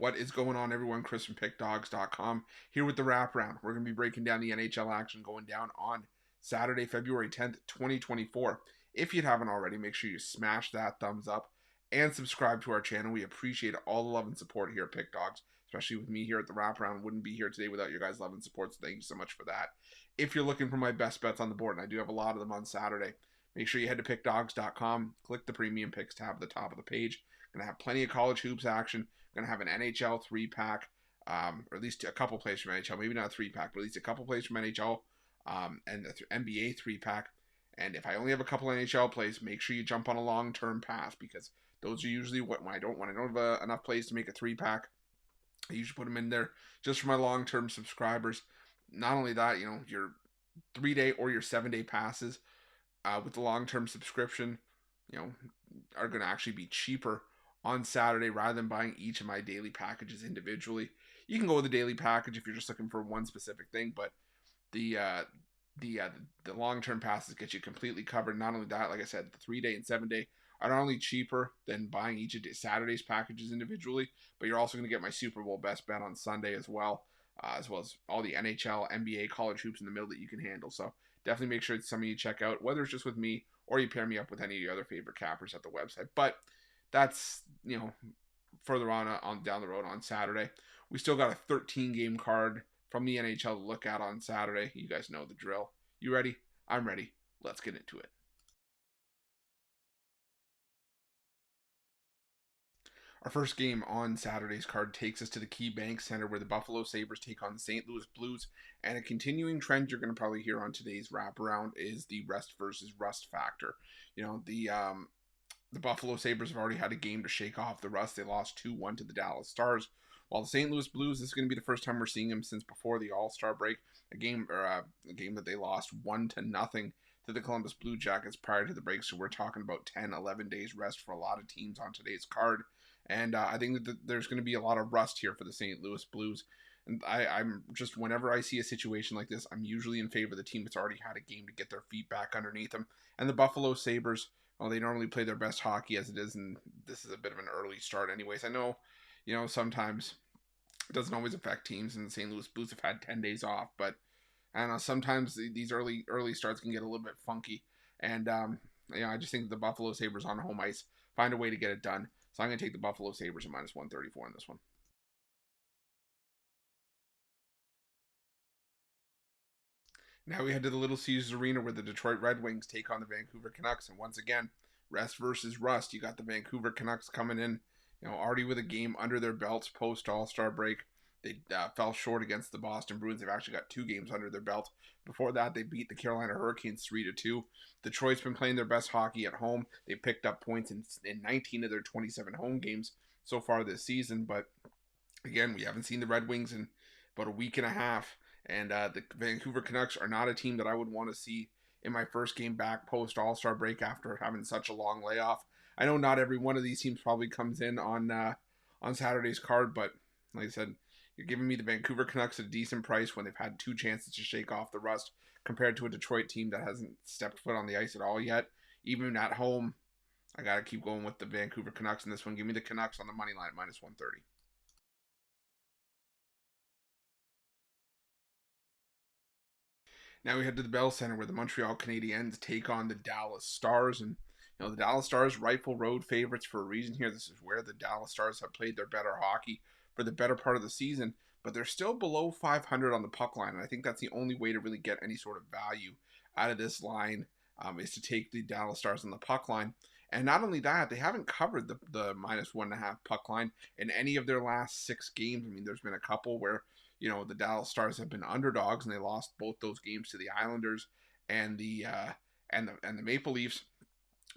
What is going on, everyone? Chris from Pickdawgz.com here with the Wraparound. We're going to be breaking down the NHL action going down on Saturday, February 10th, 2024. If you haven't already, make sure you smash that thumbs up and subscribe to our channel. We appreciate all the love and support here at Pickdawgz, especially with me here at the Wraparound. Wouldn't be here today without your guys' love and support, so thank you so much for that. If you're looking for my best bets on the board, and I do have a lot of them on Saturday, make sure you head to Pickdawgz.com, click the Premium Picks tab at the top of the page. Going to have plenty of college hoops action. Going to have an NHL 3-pack, or at least a couple plays from NHL. Maybe not a 3-pack, but at least a couple plays from NHL, and an NBA 3-pack. And if I only have a couple NHL plays, make sure you jump on a long-term pass, because those are usually when I don't have enough plays to make a 3-pack. I usually put them in there just for my long-term subscribers. Not only that, your 3-day or your 7-day passes with the long-term subscription, are going to actually be cheaper on Saturday rather than buying each of my daily packages individually. You can go with the daily package if you're just looking for one specific thing, but the long-term passes get you completely covered. Not only that, like I said, the 3-day and 7-day are not only cheaper than buying each of Saturday's packages individually, but you're also going to get my Super Bowl best bet on Sunday as well as all the NHL, NBA, college hoops in the middle that you can handle. So definitely make sure it's something you check out, whether it's just with me or you pair me up with any of your other favorite cappers at the website. But that's, further on down the road on Saturday. We still got a 13-game card from the NHL to look at on Saturday. You guys know the drill. You ready? I'm ready. Let's get into it. Our first game on Saturday's card takes us to the KeyBank Center, where the Buffalo Sabres take on the St. Louis Blues. And a continuing trend you're going to probably hear on today's wraparound is the rest versus rust factor. The Buffalo Sabres have already had a game to shake off the rust. They lost 2-1 to the Dallas Stars. While the St. Louis Blues, this is going to be the first time we're seeing them since before the All-Star break. A game that they lost 1-0 to the Columbus Blue Jackets prior to the break. So we're talking about 10, 11 days rest for a lot of teams on today's card. And I think that there's going to be a lot of rust here for the St. Louis Blues. And I'm just, whenever I see a situation like this, I'm usually in favor of the team that's already had a game to get their feet back underneath them. And the Buffalo Sabres, well, they normally play their best hockey as it is, and this is a bit of an early start anyways. I know, sometimes it doesn't always affect teams, and the St. Louis Blues have had 10 days off, but I don't know, sometimes these early starts can get a little bit funky. And, I just think the Buffalo Sabres on home ice find a way to get it done. So I'm going to take the Buffalo Sabres at minus 134 in this one. Now we head to the Little Caesars Arena, where the Detroit Red Wings take on the Vancouver Canucks. And once again, rest versus rust. You got the Vancouver Canucks coming in, already with a game under their belts post All-Star break. They fell short against the Boston Bruins. They've actually got 2 games under their belt. Before that, they beat the Carolina Hurricanes 3-2. Detroit's been playing their best hockey at home. They picked up points in 19 of their 27 home games so far this season. But again, we haven't seen the Red Wings in about a week and a half. And the Vancouver Canucks are not a team that I would want to see in my first game back post All-Star break after having such a long layoff. I know not every one of these teams probably comes in on Saturday's card, but like I said, you're giving me the Vancouver Canucks at a decent price when they've had 2 chances to shake off the rust, compared to a Detroit team that hasn't stepped foot on the ice at all yet. Even at home, I got to keep going with the Vancouver Canucks in this one. Give me the Canucks on the money line at minus 130. Now we head to the Bell Center, where the Montreal Canadiens take on the Dallas Stars. And the Dallas Stars, rightful road favorites for a reason here. This is where the Dallas Stars have played their better hockey for the better part of the season, but they're still below 500 on the puck line. And I think that's the only way to really get any sort of value out of this line, is to take the Dallas Stars on the puck line. And not only that, they haven't covered the minus 1.5 puck line in any of their last 6 games. I mean, there's been a couple where the Dallas Stars have been underdogs, and they lost both those games to the Islanders and the Maple Leafs.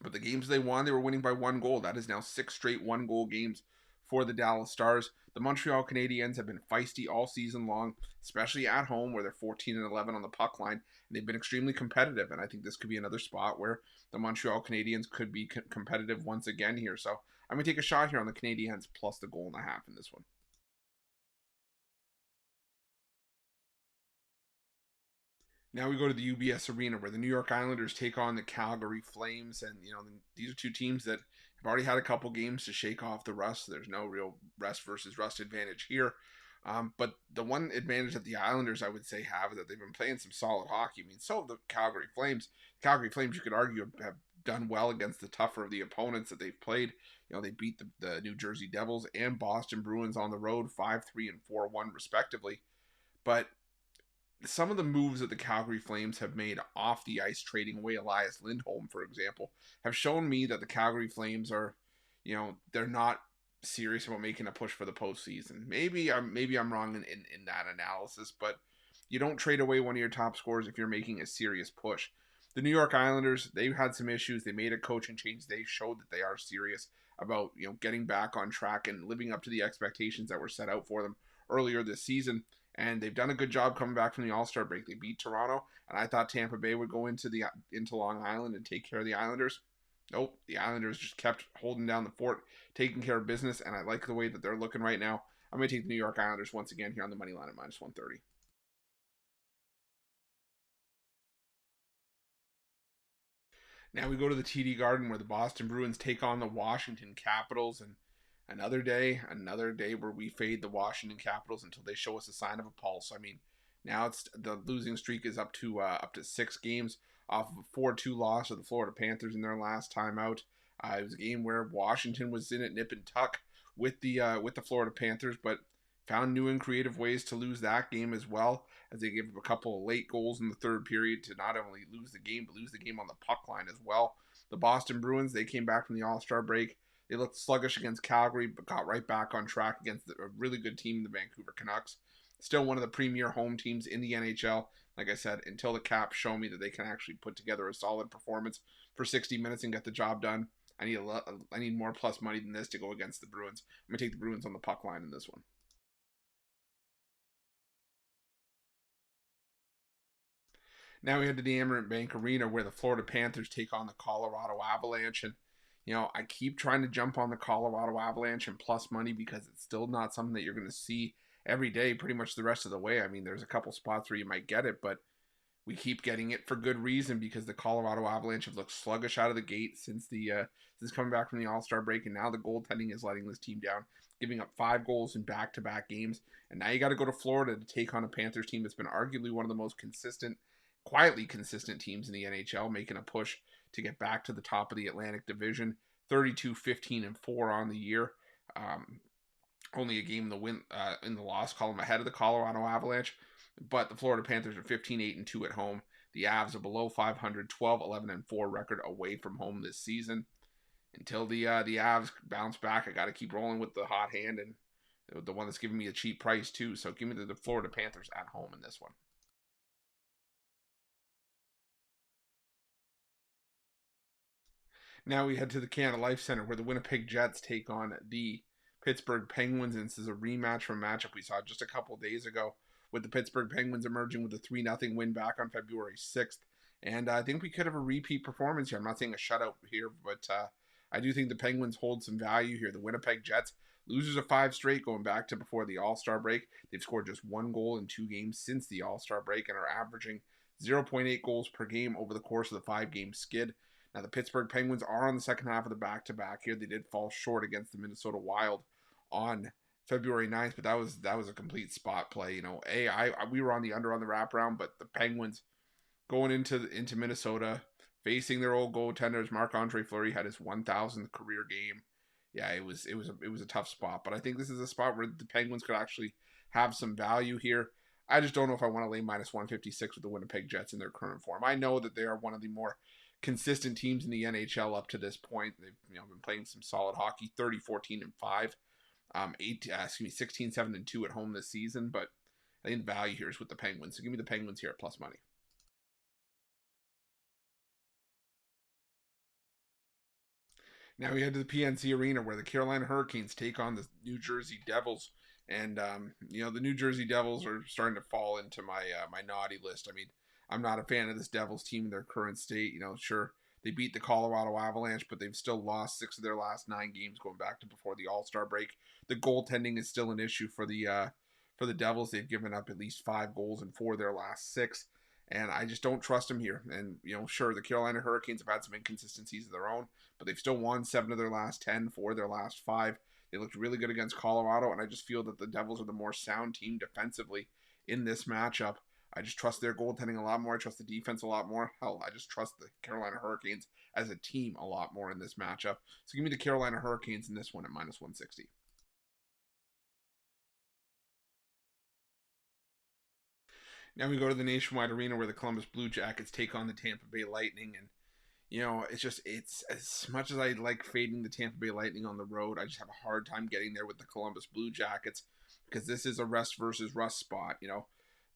But the games they won, they were winning by 1 goal. That is now 6 straight 1-goal games for the Dallas Stars. The Montreal Canadiens have been feisty all season long, especially at home, where they're 14-11 on the puck line, and they've been extremely competitive. And I think this could be another spot where the Montreal Canadiens could be competitive once again here. So I'm going to take a shot here on the Canadiens plus the 1.5 in this one. Now we go to the UBS Arena, where the New York Islanders take on the Calgary Flames. And, these are 2 teams that I've already had a couple games to shake off the rust. So there's no real rest versus rust advantage here. But the one advantage that the Islanders, I would say, have is that they've been playing some solid hockey. I mean, so have the Calgary Flames. Calgary Flames, you could argue, have done well against the tougher of the opponents that they've played. You know, they beat the New Jersey Devils and Boston Bruins on the road 5-3 and 4-1 respectively. But some of the moves that the Calgary Flames have made off the ice, trading away Elias Lindholm, for example, have shown me that the Calgary Flames are, you know, they're not serious about making a push for the postseason. Maybe I'm wrong in that analysis, but you don't trade away one of your top scorers if you're making a serious push. The New York Islanders, they've had some issues. They made a coaching change. They showed that they are serious about, you know, getting back on track and living up to the expectations that were set out for them earlier this season. And they've done a good job coming back from the All-Star break. They beat Toronto, and I thought Tampa Bay would go into Long Island and take care of the Islanders. Nope, the Islanders just kept holding down the fort, taking care of business, and I like the way that they're looking right now. I'm going to take the New York Islanders once again here on the money line at minus 130. Now we go to the TD Garden where the Boston Bruins take on the Washington Capitals, and another day where we fade the Washington Capitals until they show us a sign of a pulse. I mean, now it's the losing streak is up to 6 games off of a 4-2 loss to the Florida Panthers in their last time out. It was a game where Washington was in it nip and tuck with the Florida Panthers, but found new and creative ways to lose that game as well, as they gave up a couple of late goals in the third period to not only lose the game, but lose the game on the puck line as well. The Boston Bruins, they came back from the All-Star break. They looked sluggish against Calgary, but got right back on track against a really good team, the Vancouver Canucks. Still one of the premier home teams in the NHL. Like I said, until the Caps show me that they can actually put together a solid performance for 60 minutes and get the job done, I need more plus money than this to go against the Bruins. I'm going to take the Bruins on the puck line in this one. Now we head to the Amerant Bank Arena where the Florida Panthers take on the Colorado Avalanche. And, you know, I keep trying to jump on the Colorado Avalanche and plus money because it's still not something that you're going to see every day pretty much the rest of the way. I mean, there's a couple spots where you might get it, but we keep getting it for good reason because the Colorado Avalanche have looked sluggish out of the gate since coming back from the All-Star break, and now the goaltending is letting this team down, giving up 5 goals in back-to-back games. And now you got to go to Florida to take on a Panthers team that's been arguably one of the most quietly consistent teams in the NHL, making a push to get back to the top of the Atlantic Division. 32-15-4 on the year. Only a game in the loss column ahead of the Colorado Avalanche, but the Florida Panthers are 15-8-2 at home. The Avs are below 500, 12-11-4 record away from home this season. Until the Avs bounce back, I got to keep rolling with the hot hand and the one that's giving me a cheap price too. So give me the Florida Panthers at home in this one. Now we head to the Canada Life Center where the Winnipeg Jets take on the Pittsburgh Penguins, and this is a rematch from a matchup we saw just a couple days ago with the Pittsburgh Penguins emerging with a 3-0 win back on February 6th. And I think we could have a repeat performance here. I'm not saying a shutout here, but I do think the Penguins hold some value here. The Winnipeg Jets, losers of 5 straight going back to before the All-Star break. They've scored just 1 goal in 2 games since the All-Star break and are averaging 0.8 goals per game over the course of the 5-game skid. Now, the Pittsburgh Penguins are on the second half of the back-to-back here. They did fall short against the Minnesota Wild on February 9th, but that was a complete spot play. You know, we were on the under on the wraparound, but the Penguins going into Minnesota, facing their old goaltenders, Marc-Andre Fleury had his 1,000th career game. Yeah, it was a tough spot, but I think this is a spot where the Penguins could actually have some value here. I just don't know if I want to lay minus 156 with the Winnipeg Jets in their current form. I know that they are one of the more consistent teams in the NHL up to this point. They've been playing some solid hockey, 30-14-5, 16-7-2 at home this season. But I think the value here is with the Penguins. So give me the Penguins here at plus money. Now we head to the PNC Arena where the Carolina Hurricanes take on the New Jersey Devils. And, the New Jersey Devils are starting to fall into my naughty list. I mean, I'm not a fan of this Devils team in their current state. Sure, they beat the Colorado Avalanche, but they've still lost 6 of their last 9 games going back to before the All-Star break. The goaltending is still an issue for the Devils. They've given up at least 5 goals in 4 of their last 6. and I just don't trust them here. And, sure, the Carolina Hurricanes have had some inconsistencies of their own, but they've still won 7 of their last 10, 4 of their last 5. They looked really good against Colorado, and I just feel that the Devils are the more sound team defensively in this matchup. I just trust their goaltending a lot more. I trust the defense a lot more. Hell, I just trust the Carolina Hurricanes as a team a lot more in this matchup. So give me the Carolina Hurricanes in this one at minus 160. Now we go to the Nationwide Arena where the Columbus Blue Jackets take on the Tampa Bay Lightning. And, it's as much as I like fading the Tampa Bay Lightning on the road, I just have a hard time getting there with the Columbus Blue Jackets because this is a rest versus rust spot.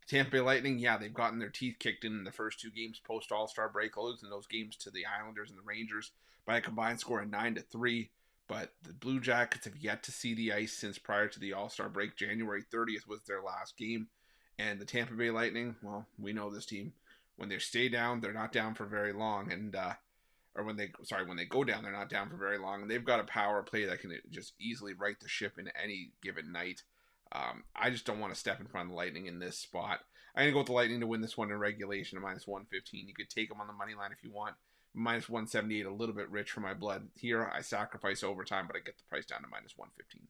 Tampa Bay Lightning, yeah, they've gotten their teeth kicked in the first 2 games post All-Star break, losing those games to the Islanders and the Rangers by a combined score of 9-3. But the Blue Jackets have yet to see the ice since prior to the All-Star break. January 30th was their last game. And the Tampa Bay Lightning, well, we know this team. When they stay down, they're not down for very long. And when they go down, they're not down for very long. And they've got a power play that can just easily right the ship in any given night. I just don't want to step in front of the Lightning in this spot. I'm going to go with the Lightning to win this one in regulation at minus 115. You could take them on the money line if you want. Minus 178, a little bit rich for my blood. Here, I sacrifice overtime, but I get the price down to minus 115.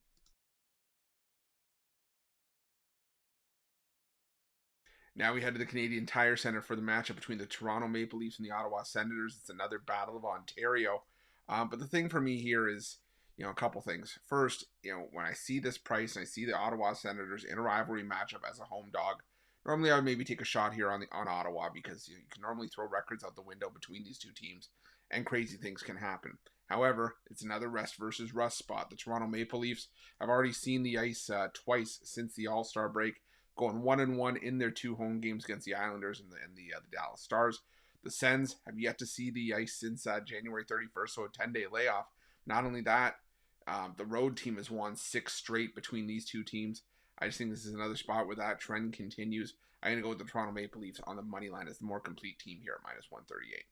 Now we head to the Canadian Tire Center for the matchup between the Toronto Maple Leafs and the Ottawa Senators. It's another Battle of Ontario. But the thing for me here is, a couple things. First, when I see this price and I see the Ottawa Senators in a rivalry matchup as a home dog, normally I would maybe take a shot here on Ottawa because you can normally throw records out the window between these two teams and crazy things can happen. However, it's another rest versus rust spot. The Toronto Maple Leafs have already seen the ice twice since the All-Star break, going 1-1 in their 2 home games against the Islanders and the Dallas Stars. The Sens have yet to see the ice since January 31st, so a 10-day layoff. Not only that, the road team has won 6 straight between these two teams. I just think this is another spot where that trend continues. I'm going to go with the Toronto Maple Leafs on the money line as the more complete team here at minus 138.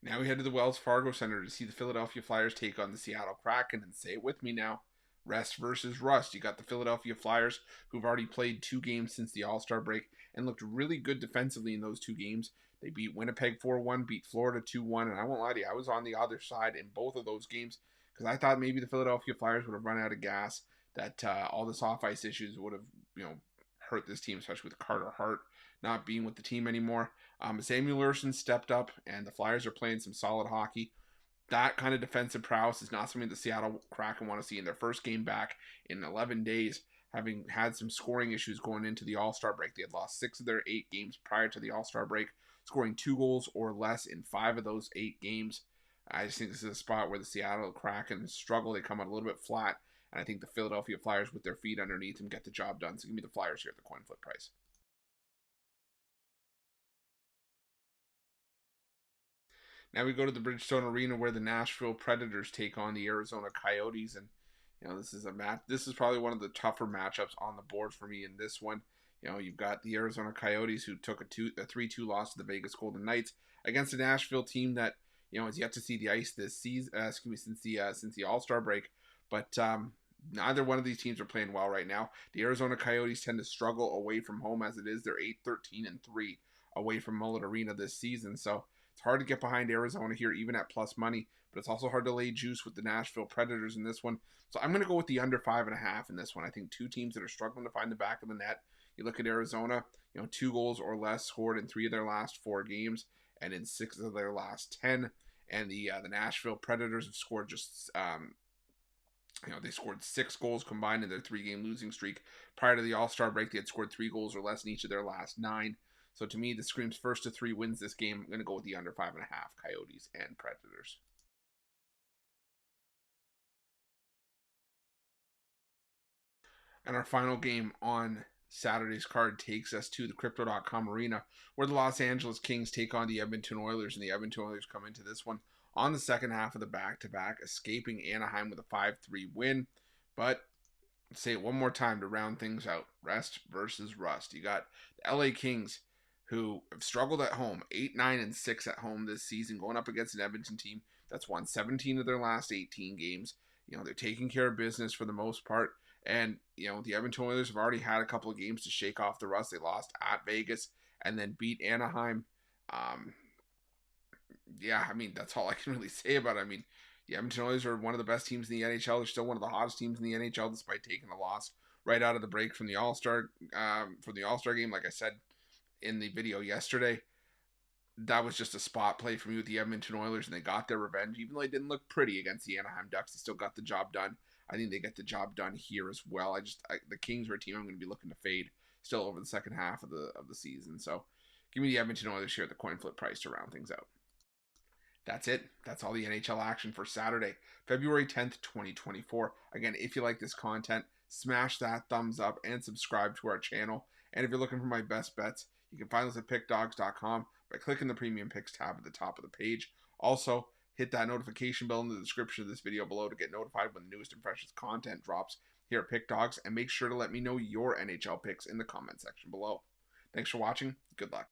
Now we head to the Wells Fargo Center to see the Philadelphia Flyers take on the Seattle Kraken, and say it with me now, rest versus rust. You got the Philadelphia Flyers, who've already played 2 games since the All-Star break and looked really good defensively in those 2 games. They beat Winnipeg 4-1, beat Florida 2-1, and I won't lie to you, I was on the other side in both of those games because I thought maybe the Philadelphia Flyers would have run out of gas, that all this off-ice issues would have, hurt this team, especially with Carter Hart not being with the team anymore. Samuel Ersson stepped up, and the Flyers are playing some solid hockey. That kind of defensive prowess is not something the Seattle Kraken want to see in their first game back in 11 days, having had some scoring issues going into the All-Star break. They had lost 6 of their 8 games prior to the All-Star break, scoring 2 goals or less in 5 of those 8 games. I just think this is a spot where the Seattle Kraken struggle. They come out a little bit flat, and I think the Philadelphia Flyers, with their feet underneath them, get the job done. So give me the Flyers here at the coin flip price. Now we go to the Bridgestone Arena where the Nashville Predators take on the Arizona Coyotes, and this is probably one of the tougher matchups on the board for me in this one. You've got the Arizona Coyotes, who took a 3-2 loss to the Vegas Golden Knights against a Nashville team that has yet to see the ice this season. Since the All-Star break, but neither one of these teams are playing well right now. The Arizona Coyotes tend to struggle away from home as it is. They're 8-13-3 away from Mullet Arena this season, so it's hard to get behind Arizona here, even at plus money, but it's also hard to lay juice with the Nashville Predators in this one. So I'm going to go with the under 5.5 in this one. I think 2 teams that are struggling to find the back of the net. You look at Arizona, 2 goals or less scored in 3 of their last 4 games and in 6 of their last 10. And the Nashville Predators have scored just, they scored 6 goals combined in their 3-game losing streak. Prior to the All-Star break, they had scored 3 goals or less in each of their last 9. So to me, this screams 1st to 3 wins this game. I'm going to go with the under 5.5 Coyotes and Predators. And our final game on Saturday's card takes us to the Crypto.com Arena, where the Los Angeles Kings take on the Edmonton Oilers, and the Edmonton Oilers come into this one on the second half of the back-to-back, escaping Anaheim with a 5-3 win. But I'll say it one more time to round things out. Rest versus rust. You got the LA Kings, who have struggled at home, 8-9-6 at home this season, going up against an Edmonton team that's won 17 of their last 18 games. They're taking care of business for the most part, And, the Edmonton Oilers have already had a couple of games to shake off the rust. They lost at Vegas and then beat Anaheim. Um, yeah, I mean, that's all I can really say about it. I mean, the Edmonton Oilers are one of the best teams in the NHL. They're still one of the hottest teams in the NHL, despite taking a loss right out of the break from the All-Star game. Like I said in the video yesterday, that was just a spot play for me with the Edmonton Oilers, and they got their revenge. Even though they didn't look pretty against the Anaheim Ducks, they still got the job done. I think they get the job done here as well. The Kings are a team I'm going to be looking to fade still over the second half of the season. So give me the Edmonton Oilers here at the coin flip price to round things out. That's it. That's all the NHL action for Saturday, February 10th, 2024. Again, if you like this content, smash that thumbs up and subscribe to our channel. And if you're looking for my best bets, you can find us at pickdawgz.com by clicking the Premium Picks tab at the top of the page. Also, hit that notification bell in the description of this video below to get notified when the newest and freshest content drops here at Pick Dawgz. And make sure to let me know your NHL picks in the comment section below. Thanks for watching. Good luck.